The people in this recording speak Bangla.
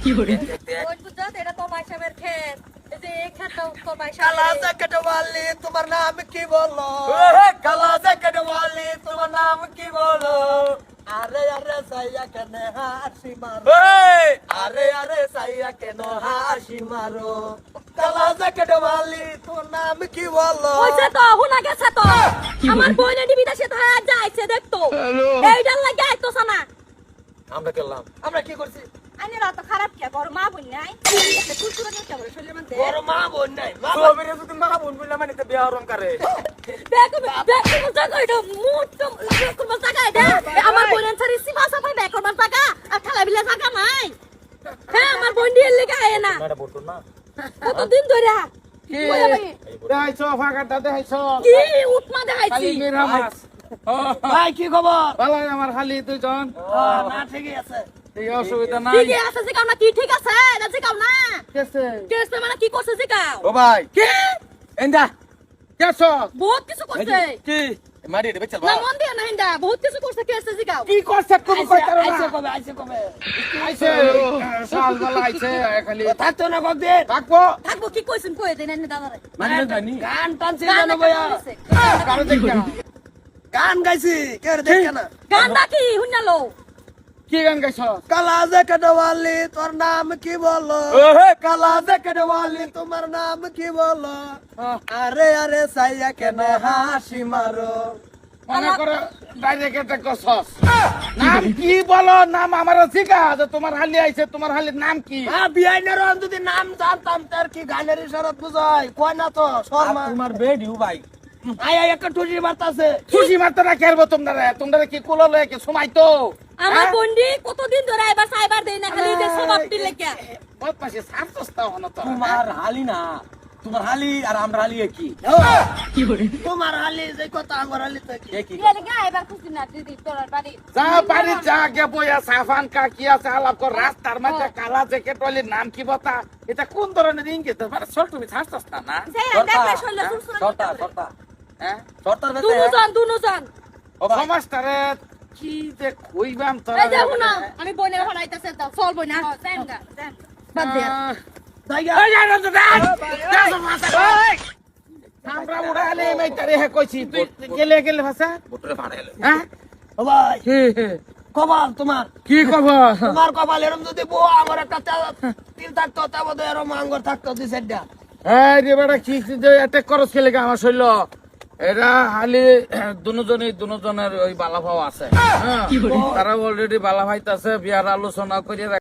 ওই বুঝছো এটা তো মাইসাবের ক্ষেত এই যে এই ক্ষেতটা তো মাইসাবের কালা জ্যাকেট वाली তোমার নাম কি বলো কালা জ্যাকেট वाली তোমার নাম কি বলো আরে আরে সাইয়া কেন হাসি মারো আরে আরে সাইয়া কেন হাসি মারো কালা জ্যাকেট वाली তোমার নাম কি বলো ওইছে তো হুনা গেছে তো আমার বোনের বিদেশে তো যাইছে দেখতো এইটার লাগে আইতো সানা আমরা করলাম আমরা কি করছি আইনে রাত খারাপ কে বড় মা বোন নাই একটা কুকুর নিয়ে যাবো শরীরের মধ্যে বড় মা বোন নাই মা সবেরে যদি মা বোন বললে মানে তো বিয়া হরম করে দেখো দেখো জায়গা এটা মুট কোন জায়গা এটা আমার বোনের সারি সীমা সাফাই ব্যাক করবার জায়গা আর খালা বিলা জায়গা নাই হ্যাঁ আমার বোন দিয়ে লেগে আয় না এটা বলতো না কতদিন ধরে কি দেখাইছো ফাঁকাটা দেখাইছো কি উঠমা দেখাইছি খালি মিরামাস ভাই কি খবর ভালো আমার খালি দুইজন না ঠিকই আছে এই অসুবিধা নাই ঠিক আছে যে কাম না কি ঠিক আছে না যে কাম না কেসে কেসে মানে কি করছে যে কাম ও ভাই কি এন্ডা কেসো বহুত কিছু করছে কি মারি দেবে চল না মন দিয়ে না হিন্দা বহুত কিছু করছে কেসে যে কাম কি করছে কোন কইতার না আইছে কবে আইছে সাল বালা আইছে খালি থাকতো না কদিন থাকবো থাকবো কি কইছেন কই দেন এনে দাদারে মানে জানি গান টানছি জানো ভাইয়া কারো দেখা গান গাইছি কে দেখে না গান ডাকি হুনালো কি গান গাইছো কালা জ্যাকেট वाली তোর নাম কি বলো কালা জ্যাকেট वाली তোমার নাম কি বলো আরে আরে সাইয়া কেন হাসি মারো মনে করো ডাইরেক্ট একটা কসস নাম কি বলো নাম আমার শিখা যে তোমার হালি আইছে তোমার হালির নাম কি বিআইনের যদি নাম জানতাম তার কি গানের ইশারাত বুঝাই কয় না তো শর্মা তোমার বেডিউ ভাই আয় একটা টুজি বাতাসে খুশি মাত্র না খেলবো তোমরা কি কুলো লয়ে কি সময় তো আমার বন্ডি কতদিন ধরে এবার সাইবার দেই না খালি যে সবাবটি লেগে বহুত পাশে সান্তস্তা হনো তো তোমার হালি না তোমার হালি আর আমরা হালি কি তোমার হালি যে কথা আমার হালি তো কি কি ইয়া লেগে এবার খুশি না দিদি তোর বাড়ি যা পারি যা কে বইয়া সাফান কা কি আছে আলাপ কর রাস্তার মাঝে কালা জ্যাকেট ওলি নাম কি বতা এটা কোন ধরনের ইঙ্গিত মানে সর তুমি সান্তস্তা না সেই দেখলে শুনলে সুরসুর সরতা সরতা হ্যাঁ সরতার দুনুজন ও ভাই সমাজটারে কি যে কইবাম তোরা এই দেখো না আমি বইনের হলাইতাছে দাও চল বই না জানগা জান বাদ দে আমরা উড়ালে মেটারে হে কইছি তুই গেলে গেলে ভাষা মোটরে ফাড়াইলে হ্যাঁ ও ভাই কি কপাল তোমার কি খবর তোমার কপাল এরম যদি বউ আমার একটা তিল থাকতো তা বোধ এরম আঙ্গুর থাকতো দুই সাইডটা এই রে বেটা কি যে অ্যাটাক করছ খেলে আমার শৈল এরা হালি দুজনের ওই বালা ভাও আছে হ্যাঁ তারা অলরেডি বালা ভাইতাছে বিয়ার আলোচনা করে